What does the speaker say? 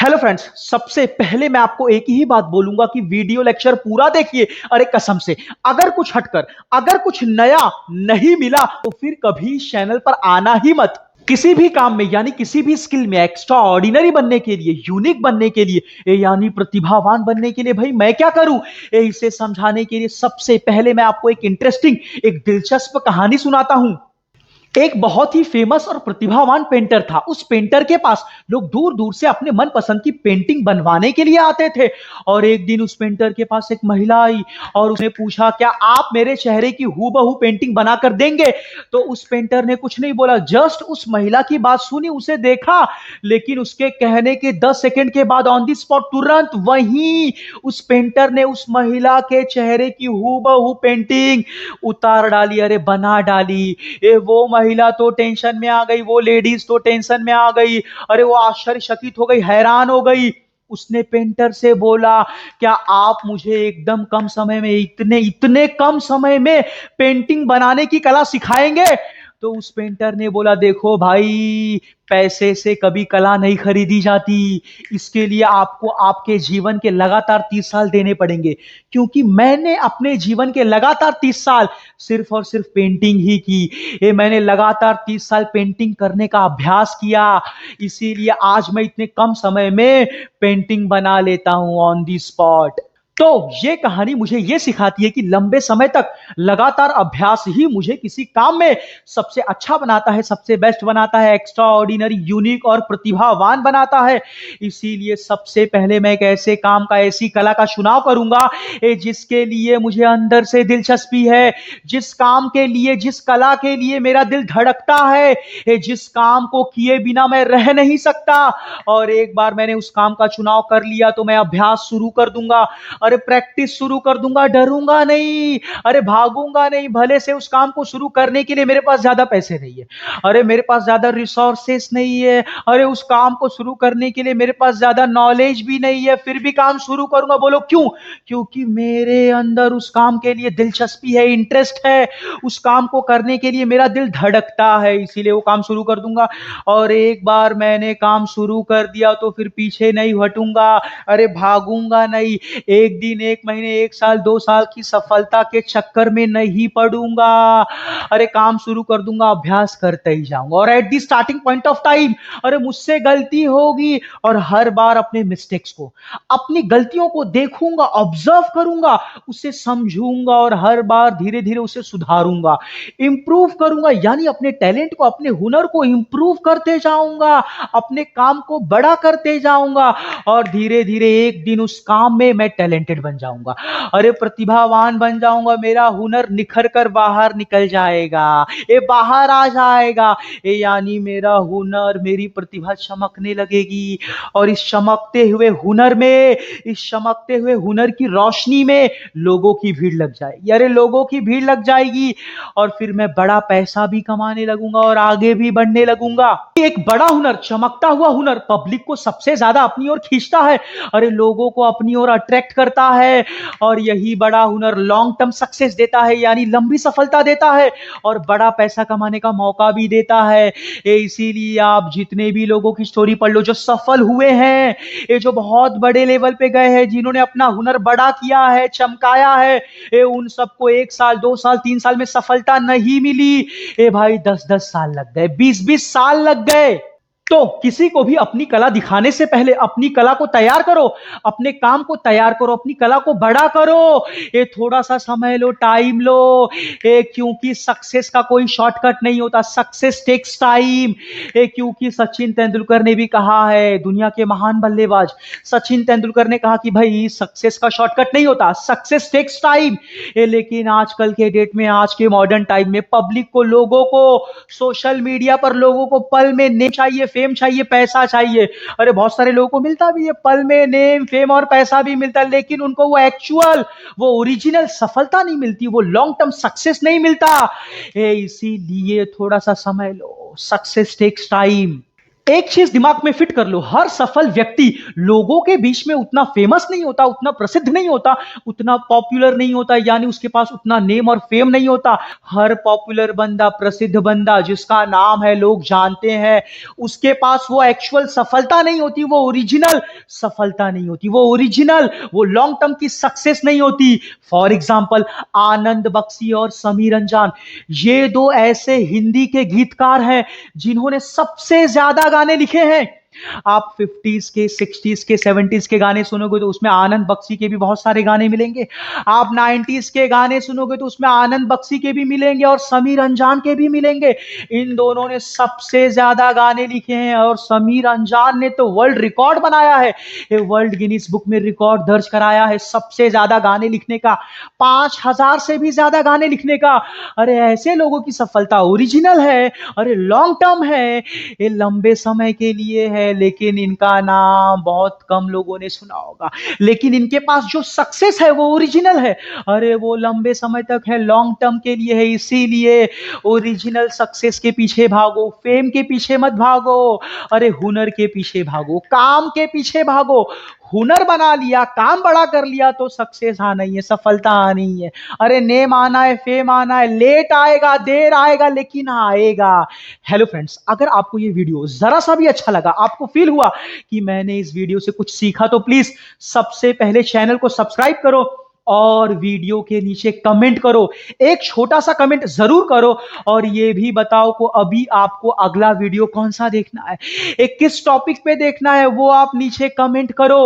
Hello friends, सबसे पहले मैं आपको एक ही बात बोलूंगा कि वीडियो लेक्चर पूरा देखिए। अरे कसम से, अगर कुछ हटकर, अगर कुछ नया नहीं मिला तो फिर कभी चैनल पर आना ही मत। किसी भी काम में यानी किसी भी स्किल में एक्स्ट्रा ऑर्डिनरी बनने के लिए, यूनिक बनने के लिए, यानी प्रतिभावान बनने के लिए भाई मैं क्या करूं, इसे समझाने के लिए सबसे पहले मैं आपको एक इंटरेस्टिंग, एक दिलचस्प कहानी सुनाता हूं। एक बहुत ही फेमस और प्रतिभावान पेंटर था। उस पेंटर के पास लोग दूर दूर से अपने मनपसंद की पेंटिंग बनवाने के लिए आते थे। और एक दिन उस पेंटर के पास एक महिला आई और उसने पूछा, क्या आप मेरे चेहरे की हूबहू पेंटिंग बना कर देंगे? तो उस पेंटर ने कुछ नहीं बोला, जस्ट उस महिला की बात सुनी, उसे देखा, लेकिन उसके कहने के 10 सेकंड के बाद ऑन दी स्पॉट तुरंत वहीं उस पेंटर ने उस महिला के चेहरे की हूबहू पेंटिंग उतार डाली। अरे बना डाली। वो महिला तो टेंशन में आ गई, वो लेडीज तो टेंशन में आ गई। अरे वो आश्चर्यचकित हो गई, हैरान हो गई। उसने पेंटर से बोला, क्या आप मुझे एकदम कम समय में, इतने इतने कम समय में पेंटिंग बनाने की कला सिखाएंगे? तो उस पेंटर ने बोला, देखो भाई, पैसे से कभी कला नहीं खरीदी जाती। इसके लिए आपको आपके जीवन के लगातार 30 साल देने पड़ेंगे, क्योंकि मैंने अपने जीवन के लगातार 30 साल सिर्फ और सिर्फ पेंटिंग ही की। ये मैंने लगातार 30 साल पेंटिंग करने का अभ्यास किया, इसीलिए आज मैं इतने कम समय में पेंटिंग बना लेता हूं ऑन दी स्पॉट। तो ये कहानी मुझे ये सिखाती है कि लंबे समय तक लगातार अभ्यास ही मुझे किसी काम में सबसे अच्छा बनाता है, सबसे बेस्ट बनाता है, एक्स्ट्रा ऑर्डिनरी, यूनिक और प्रतिभावान बनाता है। इसीलिए सबसे पहले मैं एक ऐसे काम का, ऐसी कला का चुनाव करूंगा जिसके लिए मुझे अंदर से दिलचस्पी है, जिस काम के लिए, जिस कला के लिए मेरा दिल धड़कता है, जिस काम को किए बिना मैं रह नहीं सकता। और एक बार मैंने उस काम का चुनाव कर लिया तो मैं अभ्यास शुरू कर दूंगा। अरे प्रैक्टिस शुरू कर दूंगा, डरूंगा नहीं, अरे भागूंगा नहीं। भले से उस काम को शुरू करने के लिए मेरे पास ज्यादा पैसे नहीं है, अरे मेरे पास ज्यादा रिसोर्सेस नहीं है, अरे उस काम को शुरू करने के लिए मेरे पास ज्यादा नॉलेज भी नहीं है, फिर भी काम शुरू करूंगा। बोलो क्यों? क्योंकि मेरे अंदर उस काम के लिए दिलचस्पी है, इंटरेस्ट है, उस काम को करने के लिए मेरा दिल धड़कता है, इसीलिए वो काम शुरू कर दूंगा। और एक बार मैंने काम शुरू कर दिया तो फिर पीछे नहीं हटूंगा, अरे भागूंगा नहीं। एक दिन, एक महीने, एक साल, 2 साल की सफलता के चक्कर में नहीं पड़ूंगा। अरे काम शुरू कर दूंगा, अभ्यास करते ही जाऊंगा। और at the starting point of time, अरे मुझसे गलती होगी, और हर बार अपने मिस्टेक्स को, अपनी गलतियों को देखूंगा, ऑब्जर्व करूंगा, उसे समझूंगा और हर बार धीरे धीरे उसे सुधारूंगा, इंप्रूव करूंगा। यानी अपने टैलेंट को, अपने हुनर को इंप्रूव करते जाऊंगा, अपने काम को बड़ा करते जाऊंगा, और धीरे धीरे एक दिन उस काम में मैं टैलेंटेड बन जाऊंगा, अरे प्रतिभावान बन जाऊंगा। मेरा हुनर निखर कर बाहर निकल जाएगा, ये बाहर आ जाएगा, ये यानी मेरा हुनर, मेरी प्रतिभा चमकने लगेगी। और इस चमकते हुए हुनर में, इस चमकते हुए हुनर की रोशनी में लोगों की भीड़ लग जाएगी, अरे लोगों की भीड़ लग जाएगी। और फिर मैं बड़ा पैसा भी कमाने लगूंगा और आगे भी बढ़ने लगूंगा। एक बड़ा हुनर, चमकता हुआ हुनर पब्लिक को सबसे ज्यादा अपनी ओर खींचता है, अरे लोगों को अपनी ओर अट्रैक्ट करता है। और यही बड़ा हुनर लॉन्ग टर्म सक्सेस देता है, यानी लंबी सफलता देता है, और बड़ा पैसा कमाने का मौका भी देता है। इसीलिए आप जितने भी लोगों की स्टोरी पढ़ लो जो सफल हुए हैं, ये जो बहुत बड़े लेवल पे गए हैं, जिन्होंने अपना हुनर बड़ा किया है, चमकाया है, ये उन सबको 1 साल, 2 साल, 3 साल में सफलता नहीं मिली, ए भाई 10-10 साल लग गए, 20-20 साल लग गए। तो किसी को भी अपनी कला दिखाने से पहले अपनी कला को तैयार करो, अपने काम को तैयार करो, अपनी कला को बड़ा करो। ये थोड़ा सा समय लो, टाइम लो, क्योंकि सक्सेस का कोई शॉर्टकट नहीं होता, सक्सेस टेक्स टाइम। क्योंकि सचिन तेंदुलकर ने भी कहा है, दुनिया के महान बल्लेबाज सचिन तेंदुलकर ने कहा कि भाई सक्सेस का शॉर्टकट नहीं होता, सक्सेस टेक्स टाइम। लेकिन आजकल के डेट में, आज के मॉडर्न टाइम में पब्लिक को, लोगों को, सोशल मीडिया पर लोगों को पल में नेम चाहिए, फेम चाहिए, पैसा चाहिए। अरे बहुत सारे लोगों को मिलता भी है, पल में नेम, फेम और पैसा भी मिलता है, लेकिन उनको वो एक्चुअल, वो ओरिजिनल सफलता नहीं मिलती, वो लॉन्ग टर्म सक्सेस नहीं मिलता। इसीलिए थोड़ा सा समय लो, सक्सेस टेक्स टाइम। एक चीज दिमाग में फिट कर लो, हर सफल व्यक्ति लोगों के बीच में उतना फेमस नहीं होता, उतना प्रसिद्ध नहीं होता, उतना पॉपुलर नहीं होता, यानी उसके पास उतना नेम और फेम नहीं होता। हर पॉपुलर बंदा, प्रसिद्ध बंदा जिसका नाम है, लोग जानते हैं, उसके पास वो एक्चुअल सफलता नहीं होती, वो ओरिजिनल सफलता नहीं होती, वो ओरिजिनल, वो लॉन्ग टर्म की सक्सेस नहीं होती। फॉर एग्जाम्पल आनंद बख्शी और समीर अंजान, ये दो ऐसे हिंदी के गीतकार हैं जिन्होंने सबसे ज्यादा गाने लिखे हैं। आप 50s के, 60s के, 70s के गाने सुनोगे तो उसमें आनंद बख्शी के भी बहुत सारे गाने मिलेंगे। आप 90s के गाने सुनोगे तो उसमें आनंद बख्शी के भी मिलेंगे और समीर अंजान के भी मिलेंगे। इन दोनों ने सबसे ज्यादा गाने लिखे हैं और समीर अंजान ने तो वर्ल्ड रिकॉर्ड बनाया है, ये वर्ल्ड गिनीज बुक में रिकॉर्ड दर्ज कराया है सबसे ज्यादा गाने लिखने का, 5000 से भी ज्यादा गाने लिखने का। अरे ऐसे लोगों की सफलता ओरिजिनल है, अरे लॉन्ग टर्म है, ये लंबे समय के लिए है, लेकिन इनका नाम बहुत कम लोगों ने सुना होगा। लेकिन इनके पास जो सक्सेस है वो ओरिजिनल है, अरे वो लंबे समय तक है, लॉन्ग टर्म के लिए है। इसीलिए ओरिजिनल सक्सेस के पीछे भागो, फेम के पीछे मत भागो, अरे हुनर के पीछे भागो, काम के पीछे भागो। हुनर बना लिया, काम बड़ा कर लिया तो सक्सेस आना ही है, सफलता आनी ही है। अरे नेम आना है, फेम आना है, लेट आएगा, देर आएगा, लेकिन आएगा। हेलो फ्रेंड्स, अगर आपको ये वीडियो जरा सा भी अच्छा लगा, आपको फील हुआ कि मैंने इस वीडियो से कुछ सीखा, तो प्लीज सबसे पहले चैनल को सब्सक्राइब करो और वीडियो के नीचे कमेंट करो, एक छोटा सा कमेंट जरूर करो और ये भी बताओ को अभी आपको अगला वीडियो कौन सा देखना है, एक किस टॉपिक पे देखना है, वो आप नीचे कमेंट करो।